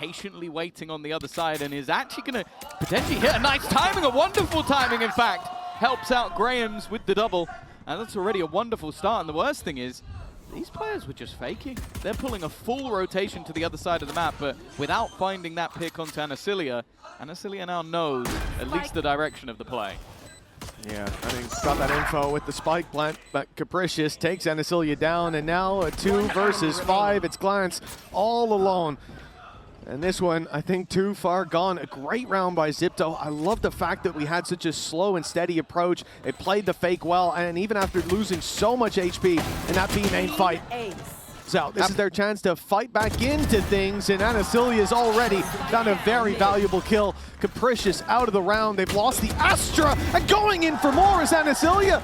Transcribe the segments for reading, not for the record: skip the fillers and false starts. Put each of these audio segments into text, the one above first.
patiently waiting on the other side and is actually going to potentially hit a nice timing, a wonderful timing, in fact. Helps out Graham's with the double, and that's already a wonderful start. And the worst thing is, these players were just faking. They're pulling a full rotation to the other side of the map, but without finding that pick onto Anasilia. Anasilia now knows at least the direction of the play. Yeah, I think got that info with the spike plant, but Capricious takes Anasilia down, and now a 2 versus 5. It's Glance all alone. And this one, I think, too far gone. A great round by Xipto. I love the fact that we had such a slow and steady approach. They played the fake well, and even after losing so much HP in that B main fight. So this is their chance to fight back into things, and Anasilia's already done a very valuable kill. Capricious out of the round. They've lost the Astra, and going in for more is Anasilia.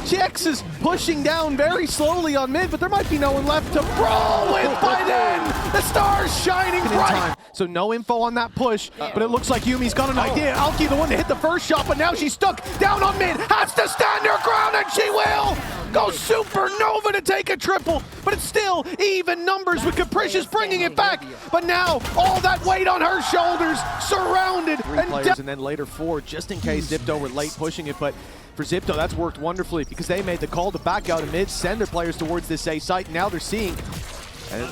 GX is pushing down very slowly on mid, but there might be no one left to brawl with by then. The stars shining bright. So no info on that push, but it looks like Yumi's got an idea. Alki the one to hit the first shot, but now she's stuck down on mid. Has to stand her ground, and she will go supernova to take a triple, but it's still even numbers with Capricious bringing it back. But now all that weight on her shoulders, surrounded. 3 players, and then later 4, just in case Xipto were late pushing it. But for Xipto, that's worked wonderfully because they made the call to back out of mid, send their players towards this A site. Now they're seeing, and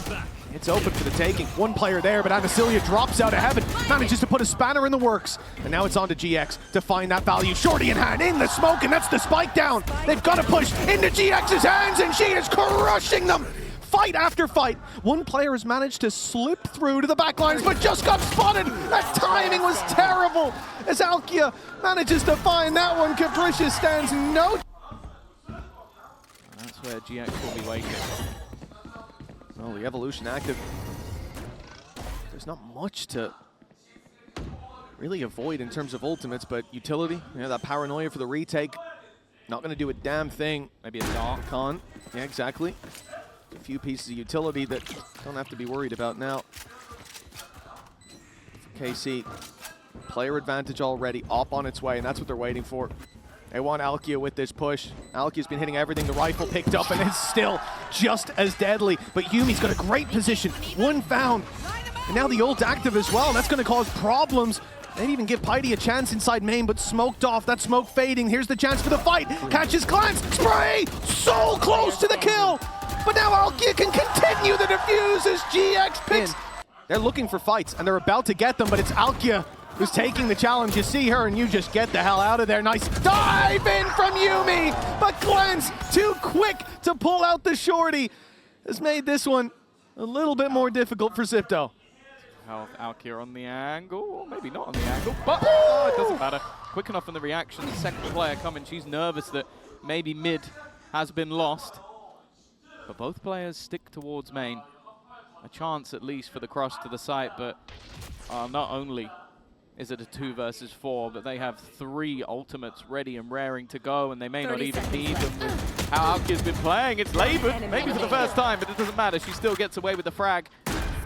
it's open for the taking. 1 player there, but Anasilia drops out of heaven, manages to put a spanner in the works, and now it's on to GX to find that value. Shorty in hand, in the smoke, and that's the spike down. They've got to push into GX's hands, and she is crushing them. Fight after fight. 1 player has managed to slip through to the backlines, but just got spotted. That timing was terrible. As Alkia manages to find that one, Capricious stands no. That's where GX will be waiting. Well, the evolution active. There's not much to really avoid in terms of ultimates, but utility, that paranoia for the retake, not going to do a damn thing. Maybe a dark con. Yeah, exactly. A few pieces of utility that don't have to be worried about now. For KC, player advantage already up on its way, and that's what they're waiting for. They want Alkia with this push. Alkia's been hitting everything. The rifle picked up, and it's still just as deadly. But Yumi's got a great position. 1 found. And now the ult active as well. That's going to cause problems. Maybe even give Piety a chance inside main, but smoked off. That smoke fading. Here's the chance for the fight. Catches Glance. Spray! So close to the kill! But now Alkia can continue the defuse as GX picks. They're looking for fights, and they're about to get them, but it's Alkia who's taking the challenge. You see her, and you just get the hell out of there. Nice dive in from Yumi, but Glance, too quick to pull out the shorty, has made this one a little bit more difficult for Xipto. Alkia on the angle, or maybe not on the angle, but it doesn't matter. Quick enough in the reaction. The second player coming, she's nervous that maybe mid has been lost. But both players stick towards main. A chance at least for the cross to the site, but not only is it a 2 versus 4, but they have 3 ultimates ready and raring to go, and they may not even need them with how Alkia's been playing. It's labored, maybe for the first time, but it doesn't matter. She still gets away with the frag.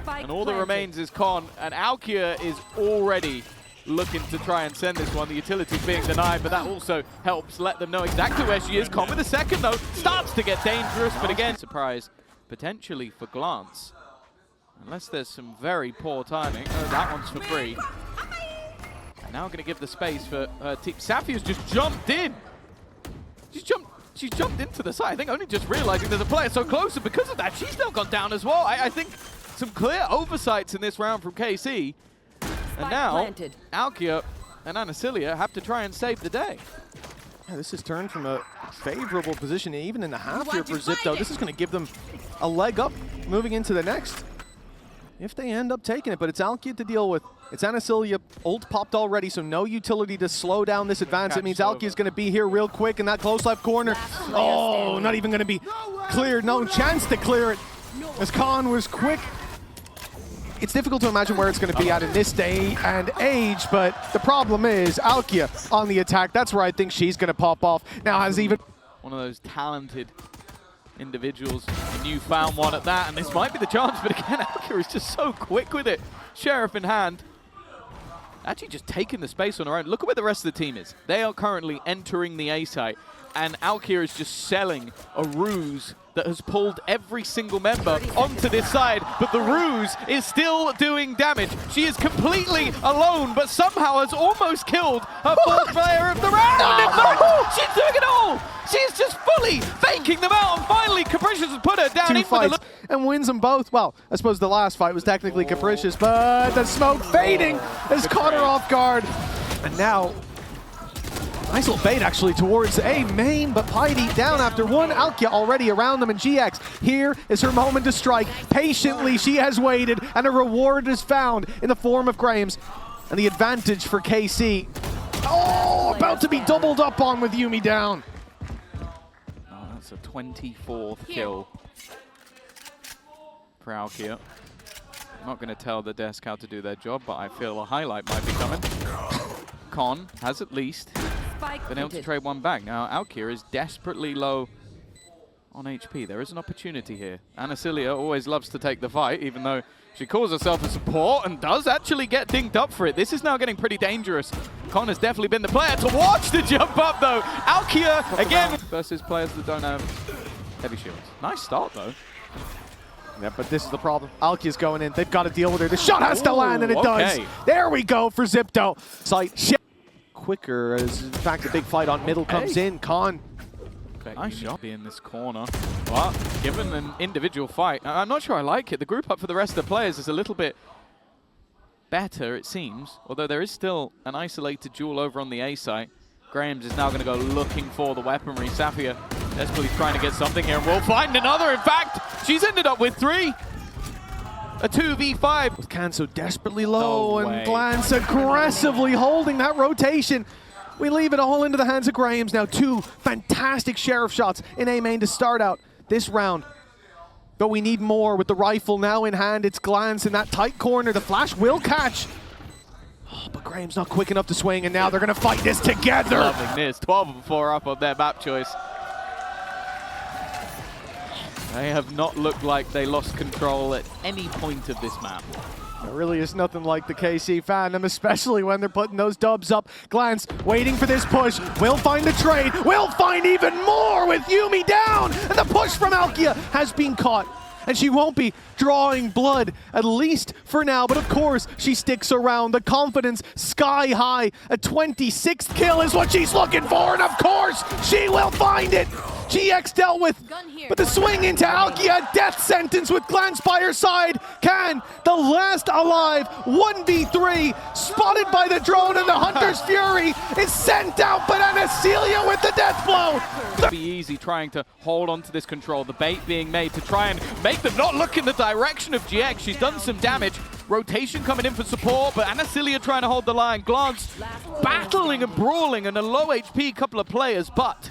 And all that remains is Con, and Alkia is already looking to try and send this one. The utility's being denied, but that also helps let them know exactly where she is. Con with the second, though, starts to get dangerous, but again, surprise potentially for Glance. Unless there's some very poor timing. Oh, that one's for free. Now going to give the space for Team. Safia's just jumped in. She's jumped into the side. I think only just realizing there's a player so close, and because of that, she's now gone down as well. I think some clear oversights in this round from KC. And now, Alkia and Anasilia have to try and save the day. Yeah, this has turned from a favorable position, even in the half here for Xipto. This is going to give them a leg up moving into the next, if they end up taking it. But it's Alkia to deal with. It's Anasilia. Ult popped already, so no utility to slow down this advance. It means Alkia is going to be here real quick in that close left corner. Oh, not even going to be cleared. No chance to clear it, as Khan was quick. It's difficult to imagine where it's going to be at in this day and age, but the problem is Alkia on the attack. That's where I think she's going to pop off. Now has even one of those talented individuals, and you found one at that, and this might be the chance, but again, Alkia is just so quick with it. Sheriff in hand. Actually just taking the space on her own. Look at where the rest of the team is. They are currently entering the A site. and Alkia is just selling a ruse that has pulled every single member onto this side, but the ruse is still doing damage. She is completely alone, but somehow has almost killed her fourth player of the round. No, she's doing it all. She's just fully faking them out, and finally Capricious has put her down. Two fights and wins them both. Well, I suppose the last fight was technically Capricious, but the smoke fading has caught her off guard. And now, nice little bait actually towards A main, but Piety down after one. Alkia already around them, and GX, here is her moment to strike. Patiently she has waited, and a reward is found in the form of Graham's. And the advantage for KC. Oh, about to be doubled up on with Yuumi down. Oh, that's a 24th kill for Alkia. I'm not going to tell the desk how to do their job, but I feel a highlight might be coming. Con has at least been able to trade one back. Now, Alkia is desperately low on HP. There is an opportunity here. Anasilia always loves to take the fight, even though she calls herself a support and does actually get dinged up for it. This is now getting pretty dangerous. Con has definitely been the player to watch the jump up, though. Alkia, again, versus players that don't have heavy shields. Nice start, though. Yeah, but this is the problem. Alkia's going in. They've got to deal with her. The shot has to land, and it does. There we go for Xipto. Sight quicker as, in fact, the big fight on middle comes in. Con. Nice shot in this corner. But given an individual fight, I'm not sure I like it. The group up for the rest of the players is a little bit better, it seems. Although there is still an isolated duel over on the A site. Graham's is now going to go looking for the weaponry. Safia desperately trying to get something here, and we'll find another. In fact, she's ended up with 3. A 2v5. With Can so desperately low, and Glance aggressively holding that rotation. We leave it all into the hands of Graham's now. 2 fantastic Sheriff shots in A main to start out this round. But we need more with the rifle now in hand. It's Glance in that tight corner. The flash will catch. Oh, but Graham's not quick enough to swing, and now they're going to fight this together. Loving this. 12 of 4 up on their map choice. They have not looked like they lost control at any point of this map. There really is nothing like the KC fandom, especially when they're putting those dubs up. Glance waiting for this push. Will find the trade. Will find even more with Yuumi down. And the push from Alkia has been caught. And she won't be drawing blood, at least for now. But of course, she sticks around. The confidence sky high. A 26th kill is what she's looking for. And of course, she will find it. GX dealt with, but the swing into Alkia, death sentence with Glance by her side. Can, the last alive, 1v3, spotted by the drone, and the Hunter's Fury is sent out, but Anasilia with the death blow. It'll be easy trying to hold on to this control. The bait being made to try and make them not look in the direction of GX. She's done some damage. Rotation coming in for support, but Anasilia trying to hold the line. Glance battling and brawling, and a low HP couple of players, but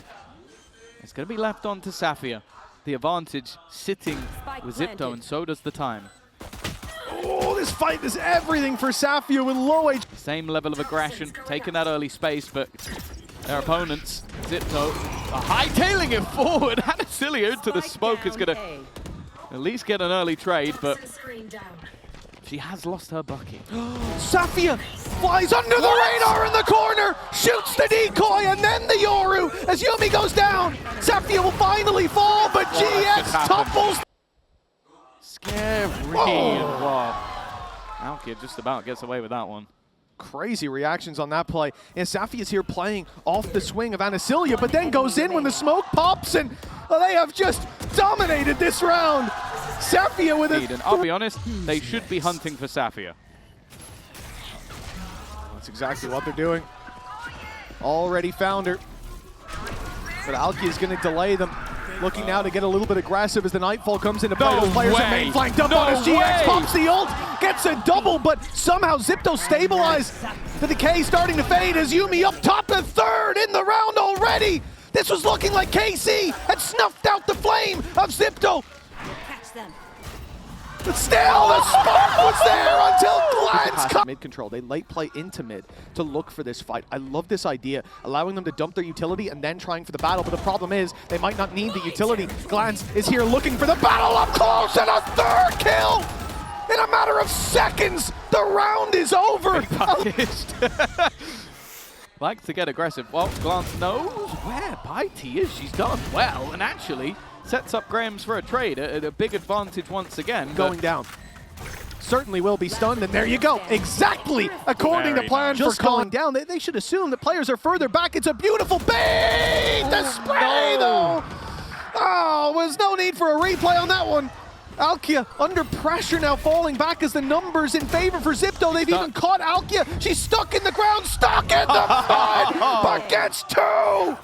it's going to be left on to Safia. The advantage sitting with Xipto, and so does the time. Oh, this fight is everything for Safia with low HP. Same level of aggression, taking that early space, but their opponents, Xipto, are hightailing it forward. Anasilia into the smoke is going to at least get an early trade, but she has lost her bucket. Safia flies under the radar in the corner, shoots the decoy, and then the Yoru as Yuumi goes down. Safia will finally fall, but GX topples. Scary. Wow. Alkia just about gets away with that one. Crazy reactions on that play. And Safia's here playing off the swing of Anasilia, but then goes in when the smoke pops, and they have just dominated this round. Safia with it. And I'll be honest, they should be hunting for Safia. That's exactly what they're doing. Already found her. But Alkia is going to delay them. Looking now to get a little bit aggressive as the Nightfall comes into play. Those players are main flanked up on us. GX pops the ult, gets a double, but somehow Xipto stabilized. The decay starting to fade as Yuumi up top to 3rd in the round already. This was looking like KC had snuffed out the flame of Xipto. But still, the spark was there until Glance comes. Mid control, they late play into mid to look for this fight. I love this idea, allowing them to dump their utility and then trying for the battle. But the problem is, they might not need the utility. Glance is here looking for the battle up close, and a 3rd kill! In a matter of seconds, the round is over. like to get aggressive. Well, Glance knows where Piety is. She's done well and actually sets up Grams for a trade at a big advantage once again. Going down. Certainly will be stunned, and there you go. Exactly according to plan. Just going down. They should assume that players are further back. It's a beautiful bait! The spray, though! Oh, was no need for a replay on that one. Alkia under pressure now, falling back as the numbers in favor for Xipto. They've even caught Alkia. She's stuck in the ground, stuck in the mud, but gets two!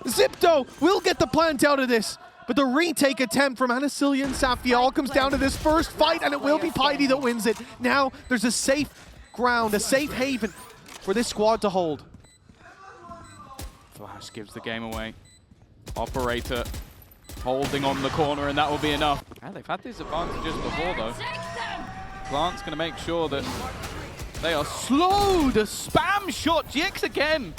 Xipto will get the plant out of this. But the retake attempt from Anasilia and Safia all comes down to this first fight, and it will be Piety that wins it. Now there's a safe ground, a safe haven for this squad to hold. Flash gives the game away. Operator holding on the corner, and that will be enough. Yeah, they've had these advantages before, though. Glance going to make sure that they are slow. The spam shot, GX again.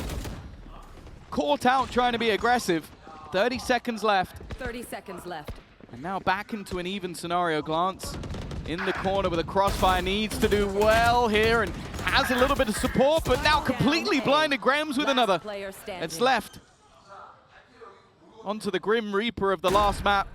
Caught out trying to be aggressive. 30 seconds left. 30 seconds left. And now back into an even scenario. Glance in the corner with a crossfire, needs to do well here and has a little bit of support, but now completely blinded. Grams with another. It's left. Onto the Grim Reaper of the last map.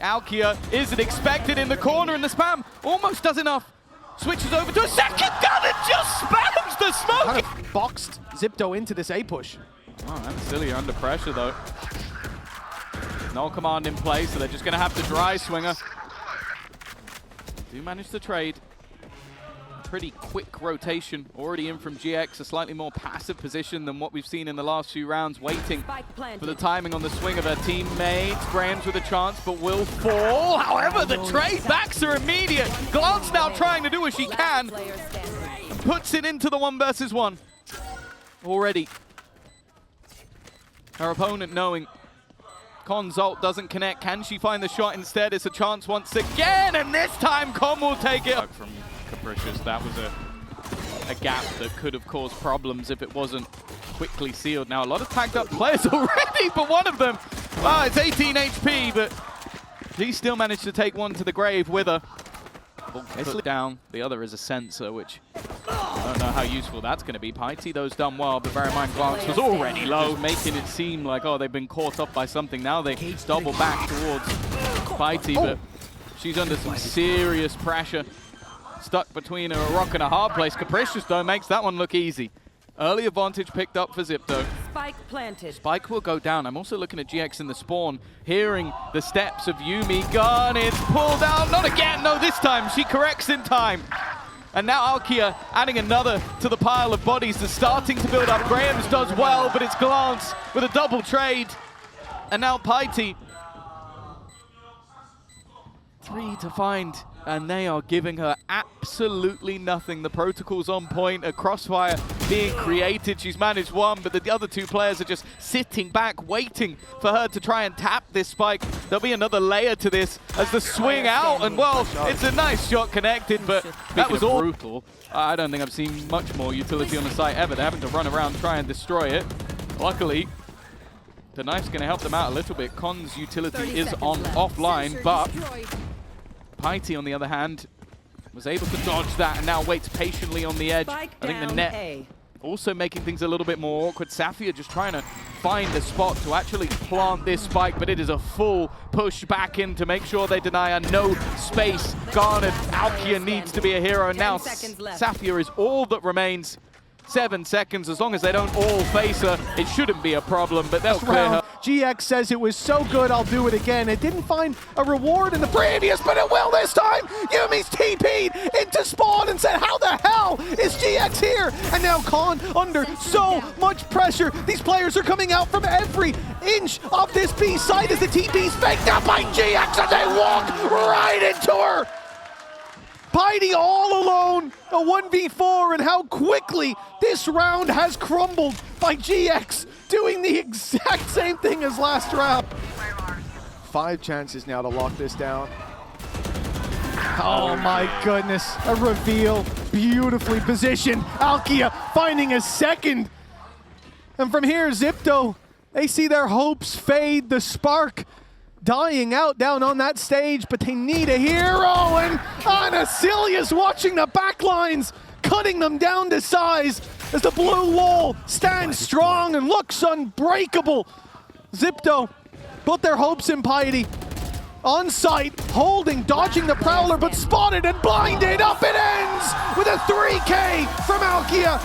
Alkia isn't expected in the corner, and the spam almost does enough. Switches over to a second gun and just spams the smoke. Kind of boxed Xipto into this A push. Oh, Anasilia under pressure, though. No command in play, so they're just going to have to dry swinger. Do manage to trade. Pretty quick rotation already in from GX, a slightly more passive position than what we've seen in the last few rounds, waiting for the timing on the swing of her teammates. Grams with a chance, but will fall. However, the trade backs are immediate. Glance now trying to do what she can. Puts it into the 1 versus 1. Already. Her opponent knowing Con's ult doesn't connect. Can she find the shot instead? It's a chance once again, and this time Con will take it. From Capricious, that was a gap that could have caused problems if it wasn't quickly sealed. Now a lot of tagged up players already, but one of them, it's 18 HP, but he still managed to take one to the grave with her. Put down. The other is a sensor, which I don't know how useful that's going to be. Piety, though's done well, but bear in mind, Glance was already low, making it seem like, oh, they've been caught up by something. Now they double back towards Piety, but she's under some serious pressure. Stuck between a rock and a hard place. Capricious, though, makes that one look easy. Early advantage picked up for Xipto. Spike planted. Spike will go down. I'm also looking at GX in the spawn, hearing the steps of Yuumi. Gun, it's pulled out. Not again. No, this time she corrects in time. And now Alkia adding another to the pile of bodies. They're starting to build up. Grams does well, but it's Glance with a double trade. And now Piety. 3 to find. And they are giving her absolutely nothing. The protocol's on point, a crossfire being created. She's managed one, but the other 2 players are just sitting back, waiting for her to try and tap this spike. There'll be another layer to this as the swing out, and well, it's a nice shot connected, but that was all brutal. I don't think I've seen much more utility on the site ever. They're having to run around and try and destroy it. Luckily, the knife's going to help them out a little bit. Con's utility is on offline, but Piety, on the other hand, was able to dodge that and now waits patiently on the edge. I think the net also making things a little bit more awkward. Safia just trying to find a spot to actually plant this spike, but it is a full push back in to make sure they deny her no space. Garnered, Alkia needs to be a hero, and now Safia is all that remains. 7 seconds, as long as they don't all face her, it shouldn't be a problem, but they'll clear her. GX says it was so good, I'll do it again. It didn't find a reward in the previous, but it will this time. Yumi's TP'd into spawn and said, how the hell is GX here? And now Con under so much pressure. These players are coming out from every inch of this B side as the TP's faked out by GX, and they walk right into her. Piety all alone, a 1v4, and how quickly this round has crumbled by GX, doing the exact same thing as last round. 5 chances now to lock this down. Oh my goodness, a reveal, beautifully positioned. Alkia finding a second. And from here, Xipto, they see their hopes fade, the spark dying out down on that stage, but they need a hero, and Anasilia's watching the backlines, cutting them down to size. as the blue wall stands strong and looks unbreakable. Xipto put their hopes in Piety. On site, holding, dodging the Prowler, but spotted and blinded. Up it ends with a 3K from Alkia.